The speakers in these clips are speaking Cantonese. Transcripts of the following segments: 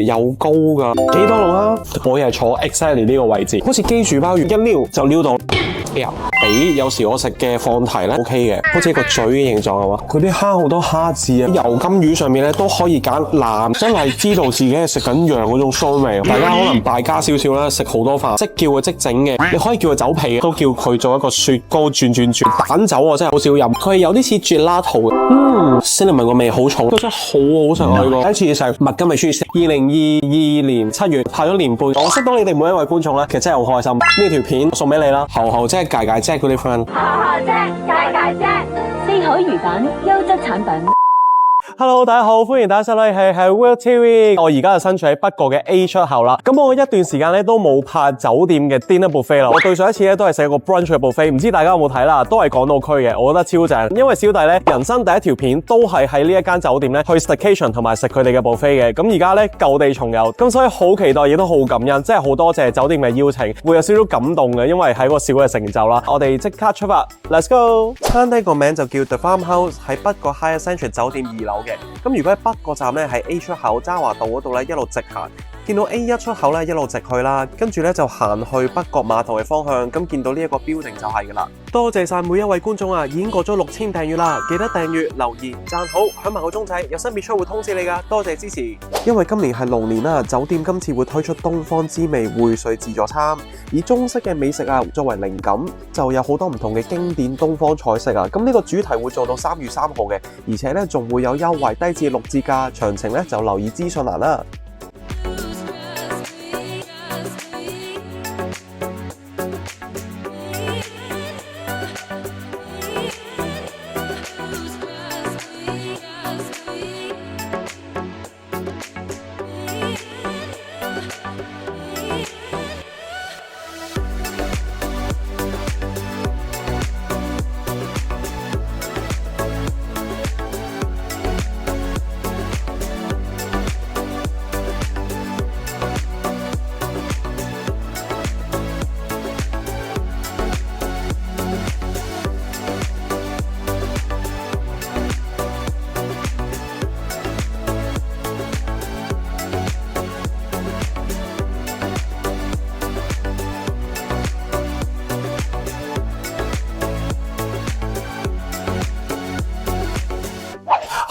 又高噶，幾多龍蝦？我係坐 exactly 呢個位置，好似機煮鮑魚一撩就撩到。比有時我食嘅放題咧 OK 嘅，好似一個嘴嘅形狀係嘛？佢啲蝦好多蝦字啊，油甘魚上面咧都可以揀藍，真係知道自己係食緊羊嗰種騷味。大家可能敗家少少啦，食好多飯，即叫佢即整嘅，你可以叫佢走皮嘅，都叫佢做一個雪糕轉蛋酒，我真係好少飲。佢係有啲似 gelato 嘅，cinnamon 個味好重，都真係好好食啊！呢個第一次食麥金味書食，2022年7月拍咗年半，我識到你哋每一位觀眾咧，其實真係好開心。呢條片送俾你啦，後即係界姐嗰啲 friend。姐，界姐，四海魚蛋優質產品。Hello， 大家好，歡迎大家收睇係 Will TV。我而家就身處喺北角嘅 A 出口啦。咁我一段時間咧都冇拍酒店嘅 dinner buffet 啦。我對上一次咧都係食一個 brunch 嘅 buffet，唔知大家有冇睇啦？都係港島區嘅，我覺得超正。因為小弟咧人生第一條片都係喺呢一間酒店咧去 staycation 同埋食佢哋嘅 buffet 嘅。咁而家咧舊地重遊，咁所以好期待，亦都好感恩，真係好多謝酒店嘅邀請，會有少少感動嘅，因為係個小嘅成就啦。我哋即刻出發 ，Let's go！ 餐廳個名就叫 The Farmhouse， 喺北角 Hyatt Centric 酒店2樓嘅。咁如果喺北角站咧，喺 A 出口渣華道嗰度咧，一路直行，見到 A1 出口咧，一路直去啦，跟住咧就行去北角碼頭嘅方向，咁見到呢一個 building 就係噶啦。多謝晒每一位觀眾啊，已經過咗6000訂閱啦，記得訂閱、留言、讚好，響埋個鐘仔，有新片出會通知你噶，多謝支持。因為今年係龍年啦，酒店今次會推出東方滋味匯萃自助餐，以中式嘅美食啊作為靈感，就有好多唔同嘅經典東方菜式啊。咁呢個主題會做到3月3號嘅，而且咧仲會有優惠低至6折價，詳情咧就留意資訊欄啦。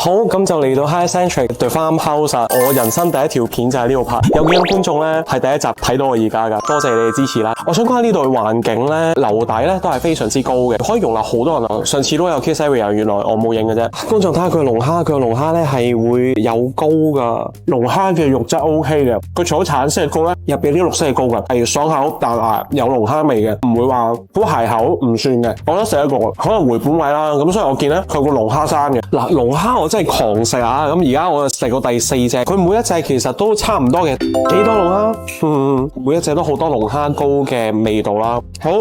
好，咁就嚟到 Hyatt Centric The Farmhouse 啊！我人生第一條片就喺呢度拍，有幾多觀眾咧係第一集睇到我而家噶，多謝你哋支持啦！我想講呢度嘅環境咧，樓底咧都係非常之高嘅，可以容納好多人啊！上次都有 kiss area， 原來我冇影嘅啫。觀眾睇下佢嘅龍蝦，佢嘅龍蝦咧係會有膏噶，龍蝦嘅肉質 OK 嘅，佢除咗橙色嘅膏咧，入邊啲綠色嘅膏噶，係爽口彈牙，有龍蝦味嘅，唔會話好鞋口，唔算嘅。我覺得食一個可能回本位啦，咁所以我見咧佢個龍蝦生嘅嗱，龍蝦我真係狂食啊！咁而家我食過第4隻，佢每一隻其實都差唔多嘅，幾多龍蝦？每一隻都好多龍蝦膏嘅味道啦。好，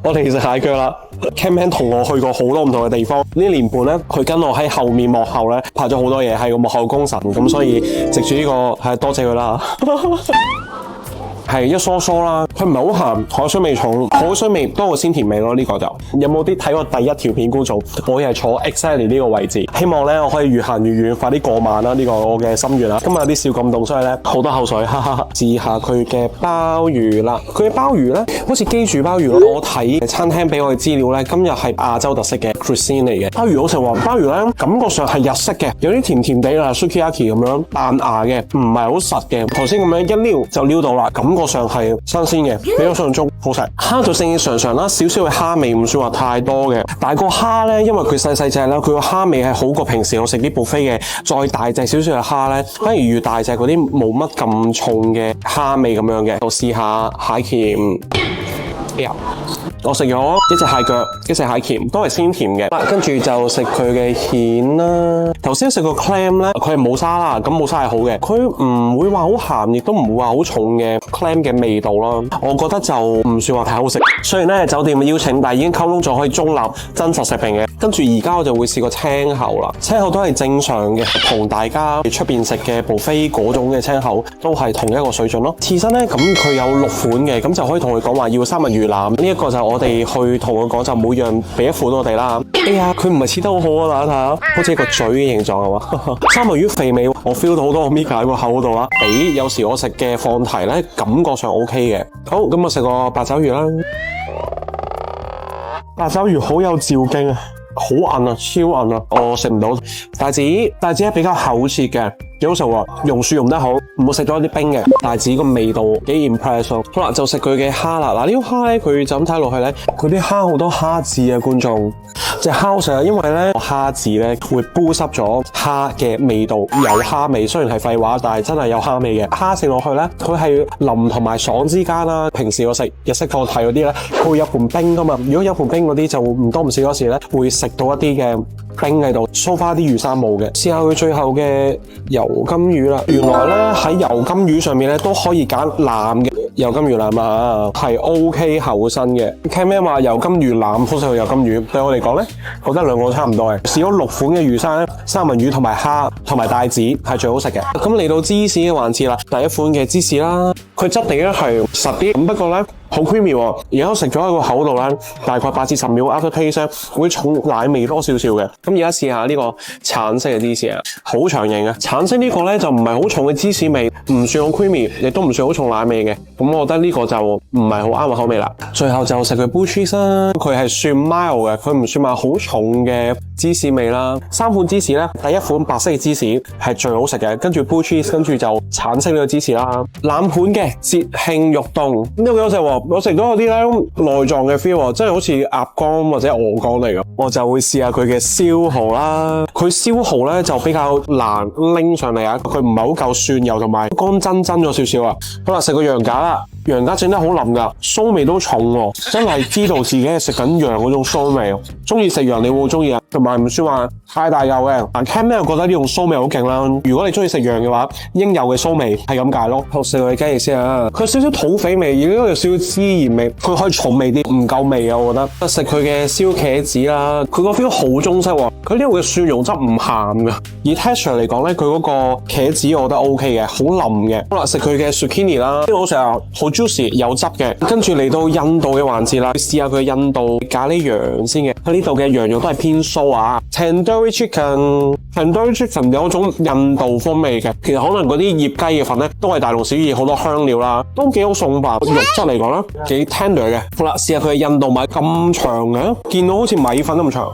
我哋食蟹腳啦。Camman 同我去過好多唔同嘅地方，呢年半咧，佢跟我喺後面幕後咧拍咗好多嘢，係個幕後功臣，咁所以藉住呢個係多謝佢啦。係一疏疏啦，佢唔係好鹹，海水味重，海水味多過鮮甜味咯。呢個就有冇啲睇過第一條片觀眾？我係坐 exactly 呢個位置，希望咧我可以越行越遠，快啲過萬啦！呢個我嘅心願啦。今日有啲小感動，所以咧好多口水，哈哈哈！試下佢嘅鮑魚啦，佢嘅鮑魚咧好似機煮鮑魚咯。我睇餐廳俾我嘅資料咧，今日係亞洲特色嘅 cuisine 嚟嘅。鮑魚好食喎，鮑魚咧感覺上係日式嘅，有啲甜甜地啦 ，sukiyaki 咁樣彈牙嘅，唔係好實嘅。頭先咁樣一撩就撩到啦，感覺上係新鮮嘅，比我想象中好食。蝦就正正常常啦，少少嘅蝦味唔算話太多嘅。但係個蝦咧，因為佢細細隻啦，佢個蝦味係好過平時我食啲 buffet嘅再大隻少少嘅蝦咧，反而越大隻嗰啲冇乜咁重嘅蝦味咁樣嘅。我試下蟹鉗。我食咗一隻蟹腳，一隻蟹鉗，都係鮮甜嘅。跟住就食佢嘅蜆啦。頭先食個 clam 咧，佢係冇沙啦，咁冇沙係好嘅。佢唔會話好鹹，亦都唔會話好重嘅 clam 嘅味道啦。我覺得就唔算話太好食。雖然咧酒店嘅邀請，但係已經溝通咗可以中立真實食評嘅。跟住而家我就會試個青口啦，青口都係正常嘅，同大家出邊食嘅 buffet 嗰種嘅青口都係同一個水準咯。刺身咧，咁佢有6款嘅，咁就可以同佢講話要三文魚腩，呢一個就我我哋去同佢講就每樣俾一款我哋啦。哎呀，佢唔係切得好好啊，睇下，好似一個嘴嘅形狀係嘛？三文魚肥味，我 feel 到好多 omega 喺個口嗰度啦。比有時我食嘅放題咧，感覺上 OK 嘅。好，咁我食個八爪魚啦。八爪魚好有嚼勁啊，好韌啊，超韌啊，我食唔到。帶子係比較厚切嘅，幾好食喎，溶雪溶得好，唔好食咗啲冰嘅。帶子個味道幾 impress 咯。好啦，就食佢嘅蝦啦。嗱，呢個蝦咧，佢就咁睇落去咧，佢啲蝦好多蝦字啊，觀眾。隻蝦好食啊，因為咧蝦字咧會 boost 咗蝦嘅味道，有蝦味。雖然係廢話，但係真係有蝦味嘅。蝦食落去咧，佢係腍同埋爽之間啦。平時我食日式放題嗰啲咧，佢會有盤冰噶嘛。如果有盤冰嗰啲，就唔多唔少嗰時咧會食到一啲嘅冰喺度，蘇花啲魚生冇嘅。試下佢最後嘅油金魚啦。原來咧喺油金魚上面咧都可以揀藍嘅油金魚腩啊，係 OK 厚身嘅。聽咩話油金魚腩好食過油金魚？對我嚟講咧，覺得兩個都差唔多嘅。試咗6款嘅魚生咧，三文魚同埋蝦同埋帶子係最好食嘅。咁嚟到芝士嘅環節啦，第一款嘅芝士啦，佢質地咧係實啲，咁不過咧好 creamy 喎。而家我食咗喺個口度咧，大概8至10秒 after taste 咧，會重奶味多少少嘅。咁而家試下呢個橙色嘅芝士啊，好長型嘅。橙色呢個咧就唔係好重嘅芝士味，唔算好 creamy，亦都唔算好重奶味嘅。咁我覺得呢個就唔係好啱我口味啦。最後就食佢 blue cheese 啦，佢係算 mild 嘅，佢唔算話好重嘅芝士味啦。3款芝士咧，第一款白色嘅芝士係最好食嘅，跟住 blue cheese，跟住就橙色呢個芝士啦。冷盤嘅節慶肉凍呢個幾好食喎，我食到有啲咧內臟嘅 feel， 真係好似鴨肝或者鵝肝嚟嘅。我就會試下佢嘅燒蠔啦，佢燒蠔咧就比較難拎上嚟啊，佢唔係好夠蒜油同埋乾真咗少少啊。好啦，食個羊架啦，羊架整得好腍噶，臊味都重喎，真係知道自己係食緊羊嗰種臊味。中意食羊你會好中意啊，同埋唔算話太大嚿嘅。但 Ken 又覺得呢種臊味好勁啦。如果你中意食羊嘅話，應有嘅臊味係咁解咯。好，食佢雞翼先啊，佢有少少土匪味，亦都有少少孜然味，佢可以重味啲，唔夠味啊，我覺得。食佢嘅燒茄子啦，佢個 feel 好中式喎，佢呢度嘅蒜蓉汁唔鹹㗎。以 texture 嚟講咧，佢嗰個茄子我覺得 OK 嘅，好腍嘅。好啦，食佢嘅 zucchini 啦，呢個好食啊，好 juicy 有汁嘅。跟住嚟到印度嘅環節啦，試下佢印度咖喱羊先嘅。佢呢度嘅羊肉都係偏酥啊。Tandoori chicken 有一種印度風味嘅，其實可能嗰啲醃雞嘅粉咧都係大同小異，好多香料啦，都幾好餸吧。肉質嚟講咧幾 tender 嘅。好啦，試下佢嘅印度米咁長嘅，見到好似米粉咁長。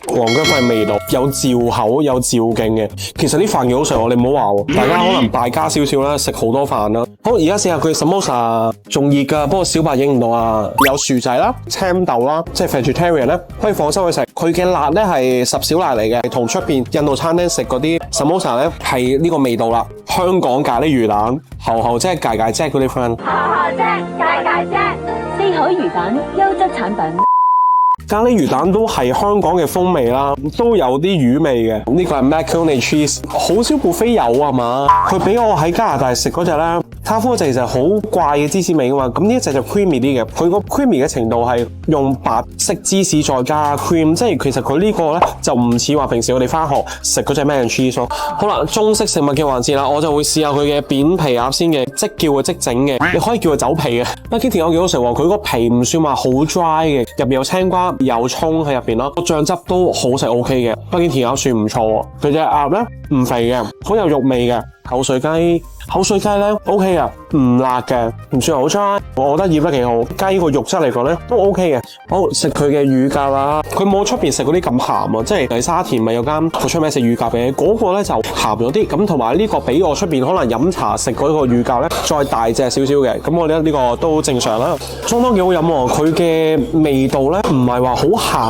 黃薑粉味道有嚼口有嚼勁嘅，其實啲飯幾好食喎，你唔好話喎，大家可能敗家少少啦，食好多飯啦。好，而家試下佢 samosa 仲熱㗎，不過小白影唔到啊。有薯仔啦、青豆啦，即係 vegetarian 咧，可以放心去食。佢嘅辣咧係10小辣嚟嘅，同出邊印度餐廳食嗰啲 samosa 咧係呢個味道啦。香港咖喱魚蛋，厚即係芥啫嗰啲 friend。厚啫，芥啫，四海魚蛋優質產品。咖喱魚蛋都係香港嘅風味啦，都有啲魚味嘅。呢個係 macaroni cheese， 好少部飛有啊嘛。佢俾我喺加拿大食嗰隻咧，他夫嗰隻其實好怪嘅芝士味噶嘛。咁呢一隻就 creamy 啲嘅，佢個 creamy 嘅程度係用白色芝士再加 cream， 即係其實佢呢個咧就唔似話平時我哋翻學食嗰隻 mac and cheese 咯。好啦，中式食物嘅環節啦，我就會試下佢嘅扁皮鴨先嘅，即叫嘅即整嘅，你可以叫佢走皮嘅。北京甜鴨幾好食喎，佢個皮唔算話好 dry 嘅，入邊有青瓜。有葱喺入邊咯，個醬汁都好食 OK 嘅。北京甜鴨算唔錯喎，佢隻鴨咧唔肥嘅，好有肉味嘅。口水雞咧 OK 嘅，唔辣嘅，唔算好差，我覺得醃得幾好。雞個肉質嚟講咧都 OK 嘅。好，食佢嘅乳鴿啦，佢冇出邊食嗰啲咁鹹啊，即係喺沙田咪有間好出名食乳鴿嘅，嗰個咧就鹹咗啲。咁同埋呢個比我出邊可能飲茶食嗰個乳鴿咧再大隻少少嘅，咁我覺得呢個都正常啦。中湯幾好飲喎，佢嘅味道咧唔係話好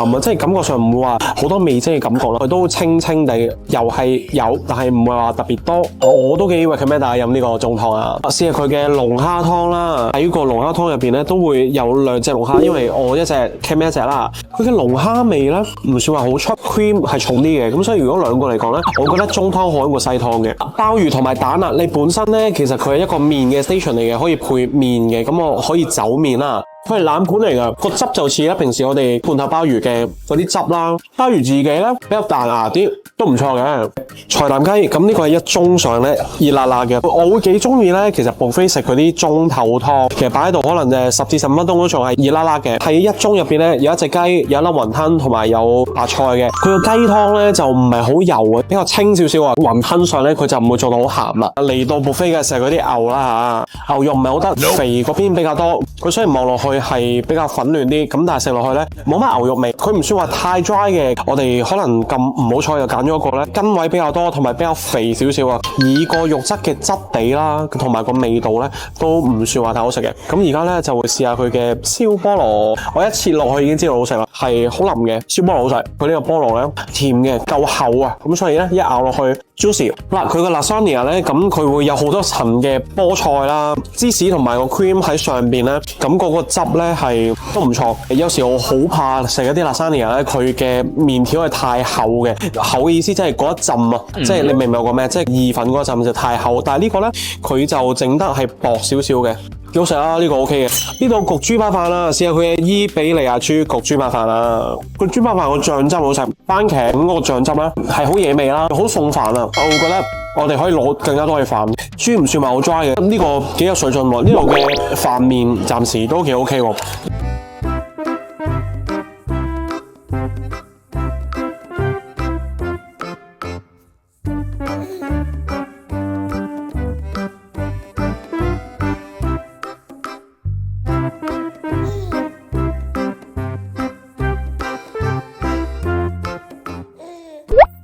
鹹啊，即係感覺上唔會話好多味精嘅感覺啦，佢都清清地，又係有，但係唔係話特別多。我都幾 recommend 大家飲呢個中湯啊！試下佢嘅龍蝦湯啦，喺個龍蝦湯入邊咧都會有2隻龍蝦，因為我一隻 Cam 一隻啦。佢嘅龍蝦味咧唔算話好出 cream 係重啲嘅，咁所以如果兩個嚟講咧，我覺得中湯好過西湯嘅。鮑魚同埋蛋啊，你本身咧其實佢係一個麵嘅 station 嚟嘅，可以配麵嘅，咁我可以走麵啦。佢係攬管嚟㗎，個汁就似咧平時我哋罐頭鮑魚嘅嗰啲汁啦。鮑魚自己咧比較彈牙啲，都唔錯嘅。財南雞咁呢個係一盅上咧熱辣辣嘅，我會幾中意咧。其實buffet食佢啲盅頭湯，其實擺喺度可能10至15分鐘都仲係熱辣辣嘅。喺一盅入邊咧有一隻雞，有一粒雲吞同埋有白菜嘅。佢個雞湯咧就唔係好油嘅，比較清少少啊。雲吞上咧佢就唔會做到好鹹啦。嚟到buffet嘅時候嗰啲牛啦嚇，牛肉唔係好得，肥嗰邊比較多。佢雖然望落去係比較粉嫩啲，咁但係食落去咧冇乜牛肉味。佢唔算話太 dry 嘅，我哋可能咁唔好彩就揀咗一個咧筋位比較多，同埋比較肥少少啊。以個肉質嘅質地啦，同埋個味道咧都唔算話太好食嘅。咁而家咧就會試下佢嘅燒菠蘿，我一切落去已經知道好食啦，係好腍嘅燒菠蘿好食。佢呢個菠蘿咧甜嘅夠厚啊，咁所以咧一咬落去 juicy。嗱，佢個 lasagna 咧咁佢會有好多層嘅菠菜啦、芝士同埋個 cream 喺上邊咧，咁嗰個汁咧係都唔錯。有時我好怕食一啲 lasagna 咧，佢嘅麵條係太厚嘅，厚嘅意思即係嗰一浸啊，即係你明唔明我講咩？即係意粉嗰陣就太厚，但係呢個咧佢就整得係薄少少嘅，幾好食啊！呢個 OK 嘅。呢度焗豬扒飯啦，試下佢嘅伊比利亞豬焗豬扒飯啦。個豬扒飯個醬汁好食，番茄咁個醬汁咧係好惹味啦，好送飯啊！我會覺得我哋可以攞更加多嘅飯。豬唔算話好 dry 嘅，咁呢個幾有水準喎。呢度嘅飯麵暫時都幾 OK 喎。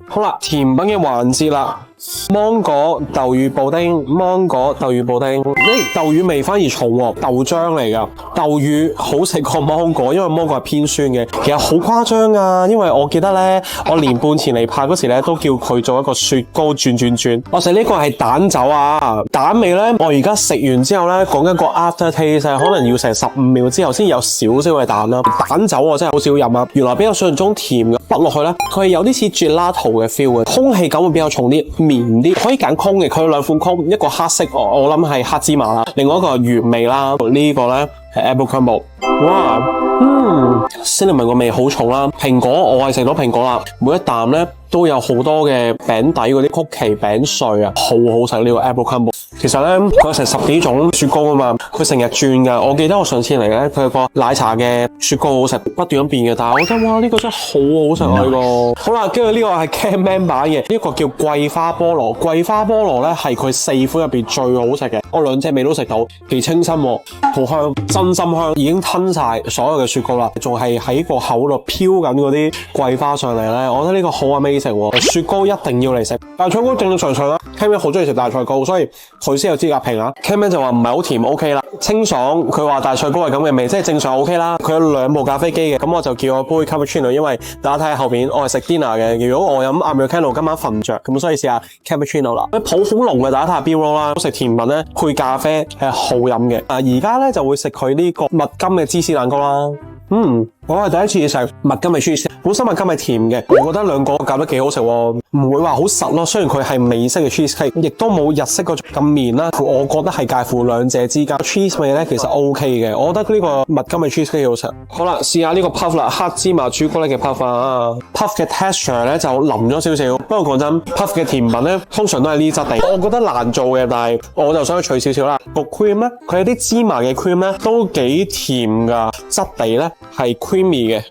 好啦，甜品嘅環節啦，芒果豆乳布丁，芒果豆乳布丁，豆乳味反而重喎，豆漿嚟噶，豆乳好食過芒果，因為芒果係偏酸嘅。其實好誇張啊，因為我記得咧，我年半前嚟拍嗰時咧，都叫佢做一個雪糕轉。我食呢個係蛋酒啊，蛋味咧，我而家食完之後咧，講緊個 after taste 可能要成15秒之後先有少少嘅蛋啦。蛋酒我真係好少飲啊，原來比較想象中甜嘅，滗落去咧，佢係有啲似 gelato 嘅 feel 嘅，空氣感會比較重啲，綿啲，可以揀 cone 嘅，佢有兩款 cone，一個黑色，我諗係黑芝麻啦，另外一個係原味啦，呢個咧係 apple crumble， 哇，cinnamon 個味好重啦，蘋果我係食到蘋果啦，每一啖咧都有好多嘅餅底嗰啲曲奇餅碎啊，好好食呢個 apple crumble。其實咧佢有成10幾種雪糕啊嘛，佢成日轉噶。我記得我上次嚟咧，佢有個奶茶嘅雪糕好食，不斷咁變嘅。但係我覺得哇，呢個真係好好食啊！呢個好啦，跟住呢個係 Campman 版嘅，呢個叫桂花菠蘿。桂花菠蘿咧係佢4款入邊最好食嘅，我2隻味都食到，幾清新喎，好香，真心香，已經吞晒所有嘅雪糕啦，仲係喺個口度飄緊嗰啲桂花上嚟咧。我覺得呢個好 amazing 喎，雪糕一定要嚟食。大菜糕正常啦 ，Campman 好中意食大菜糕，所以佢先有資格評啊。Campman 就話唔係好甜 OK 啦，清爽。佢話大菜糕係咁嘅味，即係正常 OK 啦。佢有2部咖啡機嘅，咁我就叫我杯 cappuccino， 因為大家睇下後邊我係食 dinner 嘅。如果我飲 Americano 今晚瞓唔着，咁所以試下 cappuccino 啦。泡好濃嘅，大家睇下 B roll 啦。食甜品咧配咖啡係好飲嘅。而家咧就會食佢呢個蜜柑嘅芝士蛋糕啦。我係第一次食蜜柑嘅 cheese， 本身蜜柑係甜嘅，我覺得2個夾得幾好食喎，唔會話好實咯。雖然佢係美式嘅 cheese cake， 亦都冇日式嗰種咁綿啦。我覺得係介乎2者之間。cheese 味咧其實 OK 嘅，我覺得呢個蜜柑嘅 cheese cake 好食。好啦，試下呢個 puff 啦，黑芝麻朱古力嘅 puff 啊。puff 嘅 texture 咧就腍咗少少，不過講真 ，puff 嘅甜品咧通常都係呢質地，我覺得難做嘅，但係我就想去除少少啦。個 cream 咧，佢有啲芝麻嘅 cream 咧都幾甜噶，質地咧係 creamy 嘅。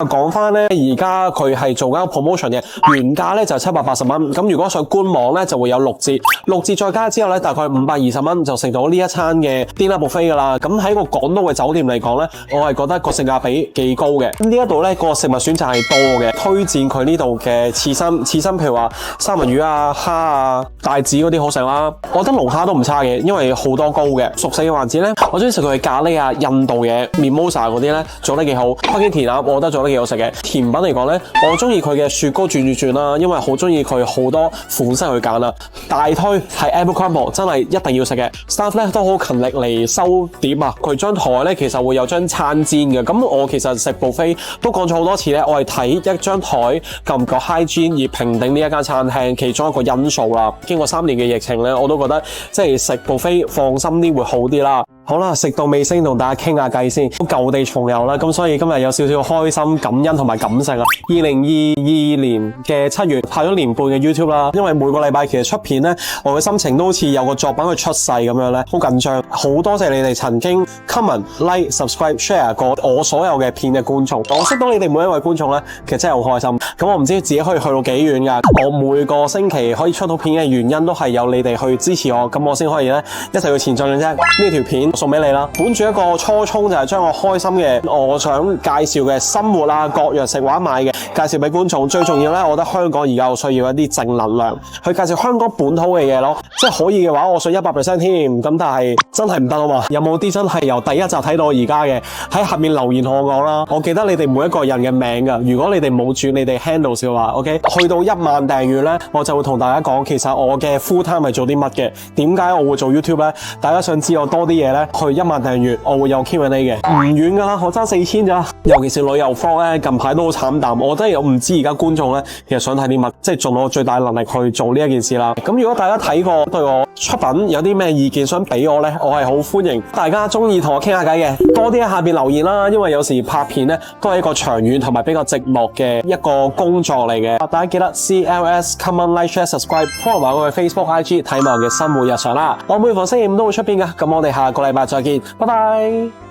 講翻咧，而家佢係做緊個 promotion 嘅，原價咧就780蚊，咁如果上官網咧就會有6折，6折再加之後咧大概520蚊就食到呢一餐嘅 dinner buffet 噶啦。咁喺個港島嘅酒店嚟講咧，我係覺得個性價比幾高嘅。咁呢一度咧個食物選擇係多嘅，推薦佢呢度嘅刺身，譬如話三文魚啊、蝦啊、帶子嗰啲好食啦。我覺得龍蝦都唔差嘅，因為好多膏嘅。熟食嘅環節咧，我中意食佢嘅咖喱啊、印度嘢、mimosa 嗰啲咧做得幾好。北京填鴨我覺得做得都幾好食嘅。甜品嚟講咧，我中意佢嘅雪糕轉啦，因為好中意佢好多款式去揀啦。大推係 Apple Crumble， 真係一定要食嘅。staff 咧都好勤力嚟收碟啊，佢張台咧其實會有張餐墊嘅。咁我其實食 buffet 都講咗好多次咧，我係睇一張台夠唔夠 hygiene 而評定呢一間餐廳其中一個因素啦。經過3年嘅疫情咧，我都覺得即係食 buffet放心啲會好啲啦。好啦，食到尾聲同大家傾下偈先，舊地重遊啦，咁所以今日有少少開心、感恩同埋感性啊。2022年嘅7月拍咗年半嘅 YouTube 啦，因為每個禮拜其實出片咧，我嘅心情都好似有個作品去出世咁樣咧，好緊張。好多謝你哋曾經 comment、like、subscribe、share 過我所有嘅片嘅觀眾，我識到你哋每一位觀眾咧，其實真係好開心。咁我唔知自己可以去到幾遠㗎，我每個星期可以出到片嘅原因都係有你哋去支持我，咁我先可以咧一齊去前進嘅啫。呢條片送俾你啦，本住一個初衷就係將我開心嘅，我想介紹嘅生活啊，各樣食玩買嘅介紹俾觀眾。最重要咧，我覺得香港而家好需要一啲正能量，去介紹香港本土嘅嘢咯。即係可以嘅話，我想100% 添。咁但係真係唔得啊嘛。有冇啲真係由第一集睇到而家嘅，喺下面留言同我講啦。我記得你哋每一個人嘅名㗎。如果你哋冇轉你哋 handle 嘅話 ，OK， 去到1萬訂閱咧，我就會同大家講，其實我嘅 full time 係做啲乜嘅，點解我會做 YouTube 咧？大家想知我多啲嘢咧，去1萬訂閱，我會有 Q&A 嘅，唔遠㗎啦，我爭4000咋。尤其是旅遊科咧，近排都好慘淡。我真係唔知而家觀眾咧，其實想睇啲乜，即係盡我最大能力去做呢一件事啦。咁如果大家睇過對我出品有啲咩意見想俾我咧，我係好歡迎大家中意同我傾下偈嘅，多啲喺下邊留言啦。因為有時拍片咧都係一個長遠同埋比較寂寞嘅一個工作嚟嘅。大家記得 CLS comment like share subscribe，follow 埋我嘅 Facebook IG 睇埋我嘅生活日常啦。我每逢星期5都會出片㗎。咁我哋下個禮拜再見，拜拜。